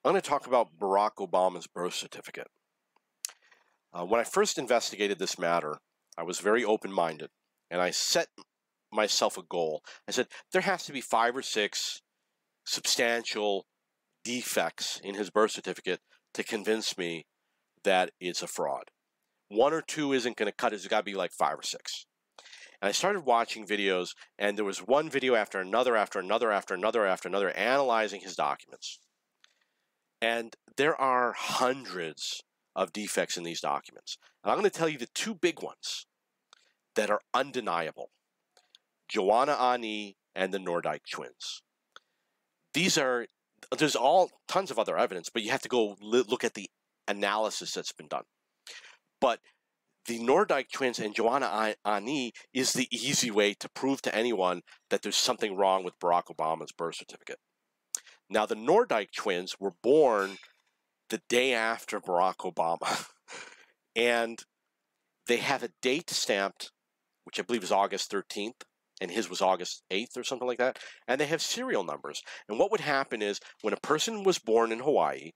I'm going to talk about Barack Obama's birth certificate. When I first investigated this matter, I was very open-minded, and I set myself a goal. I said, there has to be 5 or 6 substantial defects in his birth certificate to convince me that it's a fraud. 1 or 2 isn't going to cut it. It's got to be like 5 or 6. And I started watching videos, and there was one video after another, analyzing his documents. And there are hundreds of defects in these documents. And I'm going to tell you the 2 big ones that are undeniable. Joanna Ani and the Nordyke twins. There's tons of other evidence, but you have to go look at the analysis that's been done. But the Nordyke twins and Joanna Ani is the easy way to prove to anyone that there's something wrong with Barack Obama's birth certificate. Now, the Nordyke twins were born the day after Barack Obama, and they have a date stamped, which I believe is August 13th, and his was August 8th or something like that, and they have serial numbers. And what would happen is, when a person was born in Hawaii,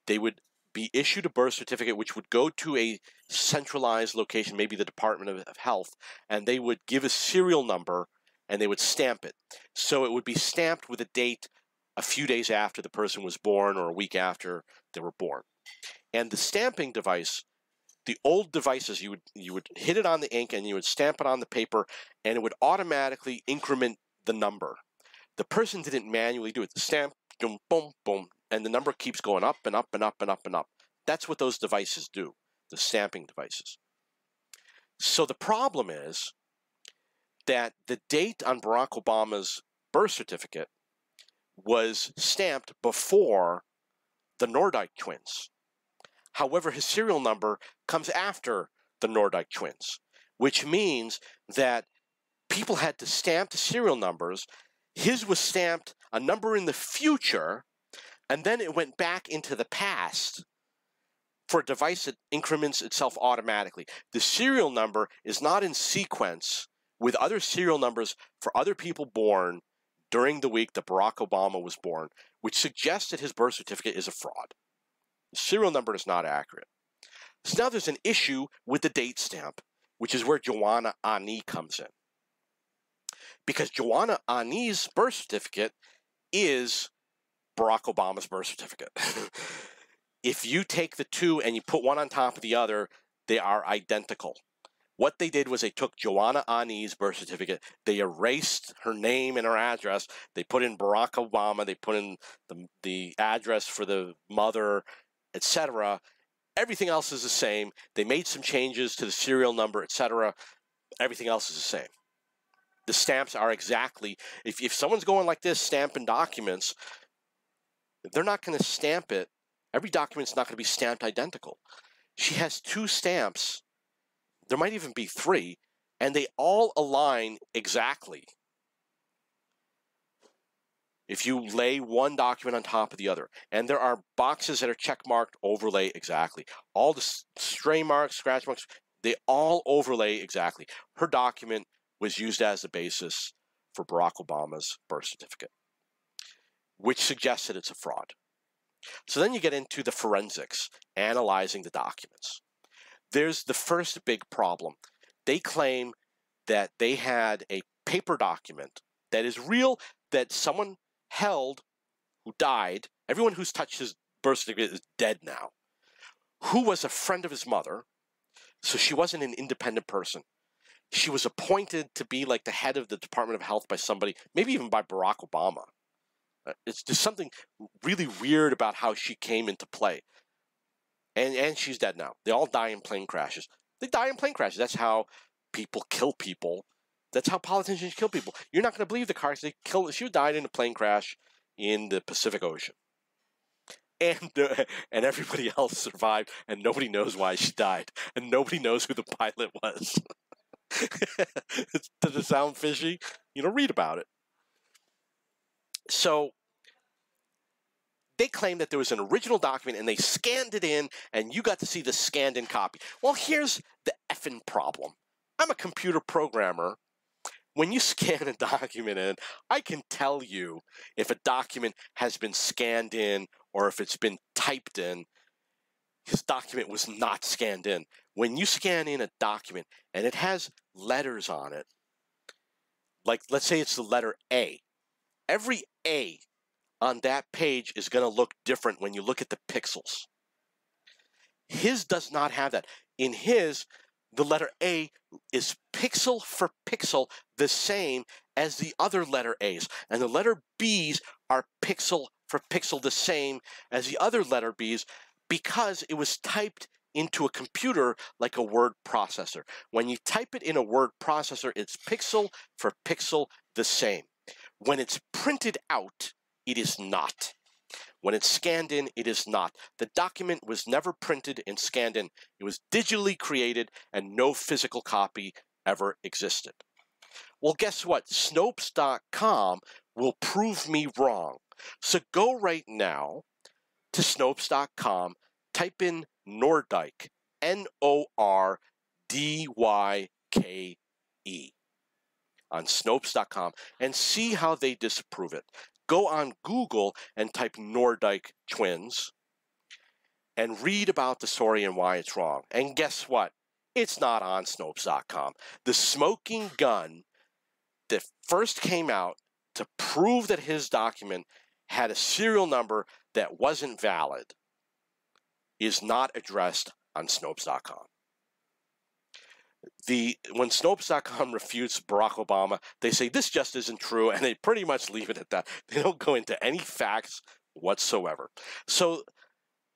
they would be issued a birth certificate which would go to a centralized location, maybe the Department of Health, and they would give a serial number and they would stamp it. So it would be stamped with a date a few days after the person was born or a week after they were born. And the stamping device, the old devices, you would hit it on the ink and you would stamp it on the paper and it would automatically increment the number. The person didn't manually do it. The stamp, boom, boom, boom, and the number keeps going up and up and up and up and up. That's what those devices do, the stamping devices. So the problem is that the date on Barack Obama's birth certificate was stamped before the Nordyke twins. However, his serial number comes after the Nordyke twins, which means that people had to stamp the serial numbers. His was stamped a number in the future, and then it went back into the past for a device that increments itself automatically. The serial number is not in sequence with other serial numbers for other people born during the week that Barack Obama was born, which suggests that his birth certificate is a fraud. The serial number is not accurate. So now there's an issue with the date stamp, which is where Joanna Ani comes in. Because Joanna Ani's birth certificate is Barack Obama's birth certificate. If you take the 2 and you put one on top of the other, they are identical. What they did was they took Joanna Ani's birth certificate, they erased her name and her address, they put in Barack Obama, they put in the address for the mother, etc. Everything else is the same. They made some changes to the serial number, etc. Everything else is the same. The stamps are exactly, if someone's going like this, stamping documents, they're not going to stamp it. Every document's not going to be stamped identical. She has 2 stamps. There might even be 3, and they all align exactly. If you lay one document on top of the other, and there are boxes that are check-marked, overlay exactly. All the stray marks, scratch marks, they all overlay exactly. Her document was used as the basis for Barack Obama's birth certificate, which suggests that it's a fraud. So then you get into the forensics, analyzing the documents. There's the first big problem. They claim that they had a paper document that is real, that someone held who died. Everyone who's touched his birth certificate is dead now, who was a friend of his mother, so she wasn't an independent person. She was appointed to be like the head of the Department of Health by somebody, maybe even by Barack Obama. There's something really weird about how she came into play. And she's dead now. They all die in plane crashes. They die in plane crashes. That's how people kill people. That's how politicians kill people. You're not going to believe the cars they killed. She died in a plane crash in the Pacific Ocean. And everybody else survived, and nobody knows why she died. And nobody knows who the pilot was. Does it sound fishy? Read about it. So they claim that there was an original document and they scanned it in and you got to see the scanned in copy. Well, here's the effing problem. I'm a computer programmer when you scan a document in, I can tell you if a document has been scanned in or if it's been typed in. His document was not scanned in. When you scan in a document and it has letters on it, like let's say it's the letter A, every A on that page is going to look different when you look at the pixels. His does not have that. In his, the letter A is pixel for pixel the same as the other letter A's, and the letter B's are pixel for pixel the same as the other letter B's because it was typed into a computer like a word processor. When you type it in a word processor, it's pixel for pixel the same. When it's printed out, it is not. When it's scanned in, it is not. The document was never printed and scanned in. It was digitally created and no physical copy ever existed. Well, guess what? Snopes.com will prove me wrong. So go right now to Snopes.com, type in Nordyke, N-O-R-D-Y-K-E, on Snopes.com and see how they disprove it. Go on Google and type Nordyke twins and read about the story and why it's wrong. And guess what? It's not on Snopes.com. The smoking gun that first came out to prove that his document had a serial number that wasn't valid is not addressed on Snopes.com. When Snopes.com refutes Barack Obama, they say this just isn't true, and they pretty much leave it at that. They don't go into any facts whatsoever. So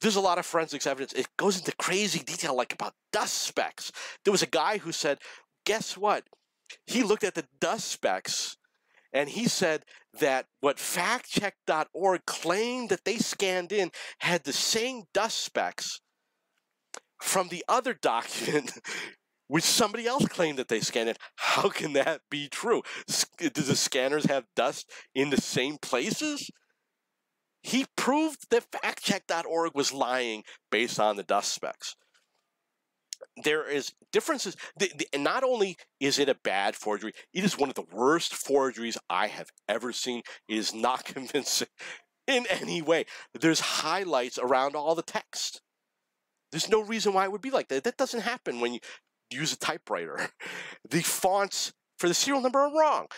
there's a lot of forensics evidence. It goes into crazy detail, like about dust specks. There was a guy who said, guess what? He looked at the dust specks, and he said that what factcheck.org claimed that they scanned in had the same dust specks from the other document which somebody else claimed that they scanned it. How can that be true? Do the scanners have dust in the same places? He proved that factcheck.org was lying based on the dust specks. There is differences. Not only is it a bad forgery, it is one of the worst forgeries I have ever seen. It is not convincing in any way. There's highlights around all the text. There's no reason why it would be like that. That doesn't happen when you use a typewriter. The fonts for the serial number are wrong.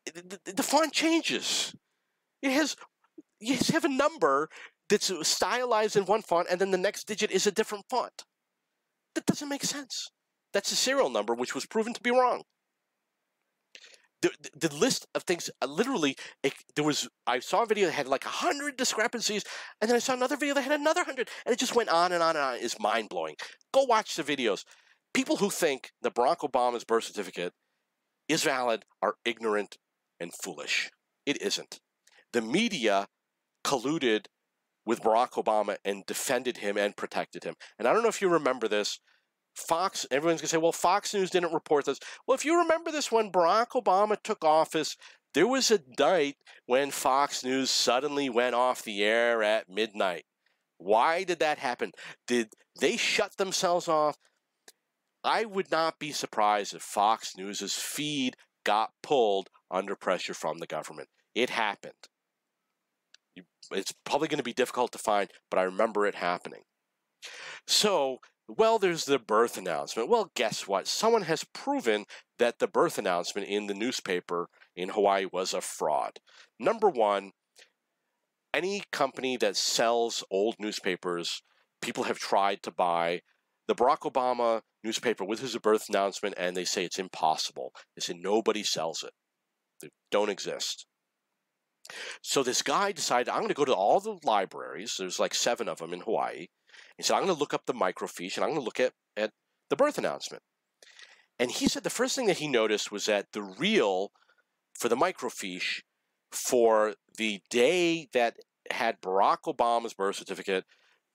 The font changes. You have a number that's stylized in one font, and then the next digit is a different font. That doesn't make sense. That's a serial number, which was proven to be wrong. The list of things, literally, I saw a video that had like 100 discrepancies, and then I saw another video that had another 100, and it just went on and on and on. It's mind-blowing. Go watch the videos. People who think that Barack Obama's birth certificate is valid are ignorant and foolish. It isn't. The media colluded with Barack Obama and defended him and protected him. And I don't know if you remember this. Fox, everyone's going to say, well, Fox News didn't report this. Well, if you remember this, when Barack Obama took office, there was a night when Fox News suddenly went off the air at midnight. Why did that happen? Did they shut themselves off? I would not be surprised if Fox News' feed got pulled under pressure from the government. It happened. It's probably going to be difficult to find, but I remember it happening. So, well, there's the birth announcement. Well, guess what? Someone has proven that the birth announcement in the newspaper in Hawaii was a fraud. Number one, any company that sells old newspapers, people have tried to buy the Barack Obama newspaper with his birth announcement, and they say it's impossible. They say nobody sells it. They don't exist. So this guy decided, I'm going to go to all the libraries. There's like 7 of them in Hawaii. He said, I'm going to look up the microfiche, and I'm going to look at the birth announcement. And he said the first thing that he noticed was that the reel for the microfiche for the day that had Barack Obama's birth certificate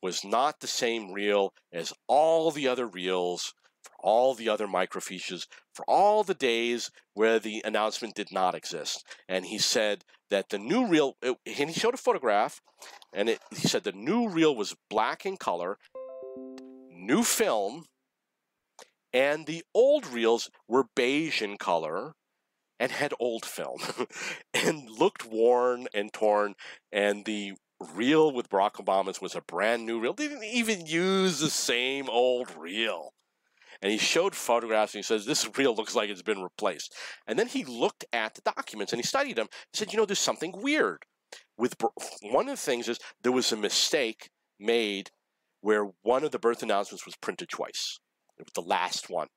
was not the same reel as all the other reels for all the other microfiches for all the days where the announcement did not exist. And he said that the new reel, and he showed a photograph, and he said the new reel was black in color, new film, and the old reels were beige in color, and had old film and looked worn and torn, and the reel with Barack Obama's was a brand new reel. They didn't even use the same old reel. And he showed photographs, and he says, this reel looks like it's been replaced. And then he looked at the documents, and he studied them. He said, there's something weird. One of the things is there was a mistake made where one of the birth announcements was printed twice. It was the last one.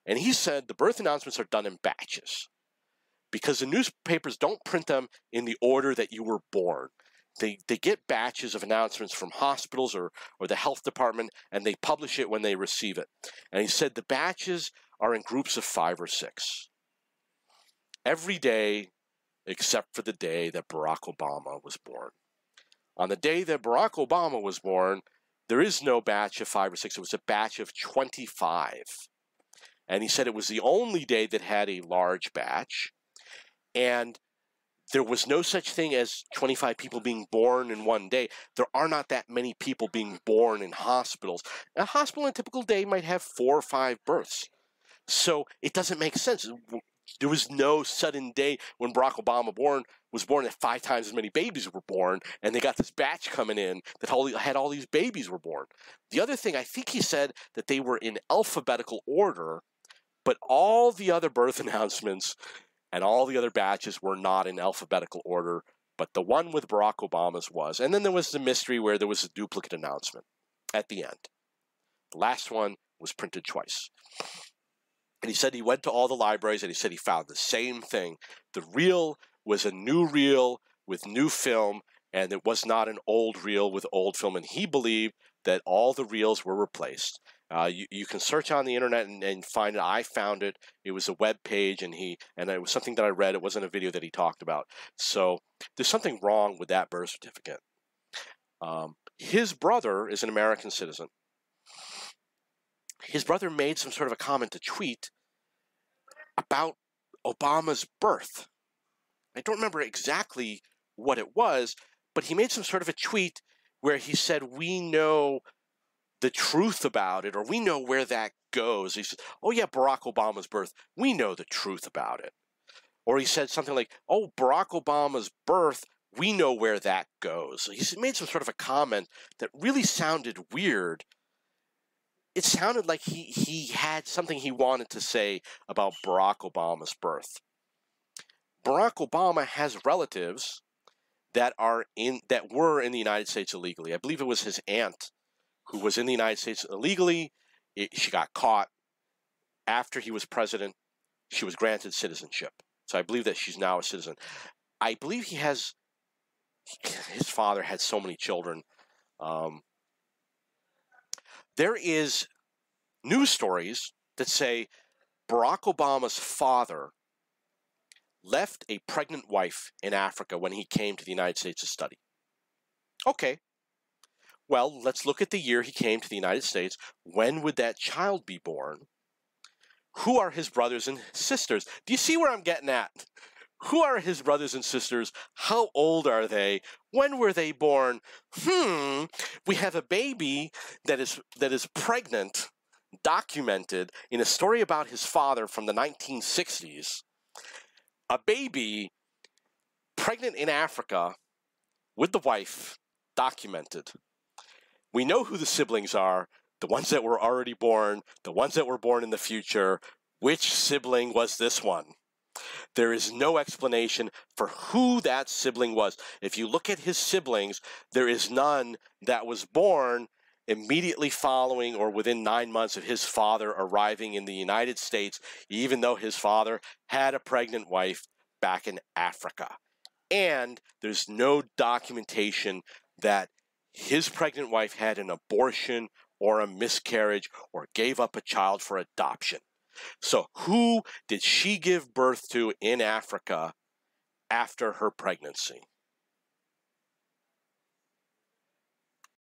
And he said the birth announcements are done in batches because the newspapers don't print them in the order that you were born. They get batches of announcements from hospitals or the health department, and they publish it when they receive it. And he said the batches are in groups of 5 or 6. Every day except for the day that Barack Obama was born. On the day that Barack Obama was born, there is no batch of 5 or 6. It was a batch of 25. And he said it was the only day that had a large batch. And there was no such thing as 25 people being born in one day. There are not that many people being born in hospitals. A hospital in a typical day might have 4 or 5 births. So it doesn't make sense. There was no sudden day when Barack Obama was born that 5 times as many babies were born, and they got this batch coming in that had all these babies were born. The other thing, I think he said that they were in alphabetical order, but all the other birth announcements and all the other batches were not in alphabetical order, but the one with Barack Obama's was. And then there was the mystery where there was a duplicate announcement at the end. The last one was printed twice. And he said he went to all the libraries and he said he found the same thing. The reel was a new reel with new film, and it was not an old reel with old film. And he believed that all the reels were replaced. You can search on the internet and find it. I found it. It was a web page, and it was something that I read. It wasn't a video that he talked about. So there's something wrong with that birth certificate. His brother is an American citizen. His brother made some sort of a comment to tweet about Obama's birth. I don't remember exactly what it was, but he made some sort of a tweet where he said, we know the truth about it, or we know where that goes. He said, oh yeah, Barack Obama's birth, we know the truth about it. Or he said something like, oh, Barack Obama's birth, we know where that goes. He made some sort of a comment that really sounded weird. It sounded like he had something he wanted to say about Barack Obama's birth. Barack Obama has relatives that were in the United States illegally. I believe it was his aunt who was in the United States illegally. She got caught. After he was president, she was granted citizenship. So I believe that she's now a citizen. I believe his father had so many children. There is news stories that say Barack Obama's father left a pregnant wife in Africa when he came to the United States to study. Okay. Well, let's look at the year he came to the United States. When would that child be born? Who are his brothers and sisters? Do you see where I'm getting at? Who are his brothers and sisters? How old are they? When were they born? We have a baby that is pregnant, documented in a story about his father from the 1960s. A baby pregnant in Africa with the wife, documented. We know who the siblings are, the ones that were already born, the ones that were born in the future. Which sibling was this one? There is no explanation for who that sibling was. If you look at his siblings, there is none that was born immediately following or within 9 months of his father arriving in the United States, even though his father had a pregnant wife back in Africa. And there's no documentation that his pregnant wife had an abortion or a miscarriage or gave up a child for adoption. So who did she give birth to in Africa after her pregnancy?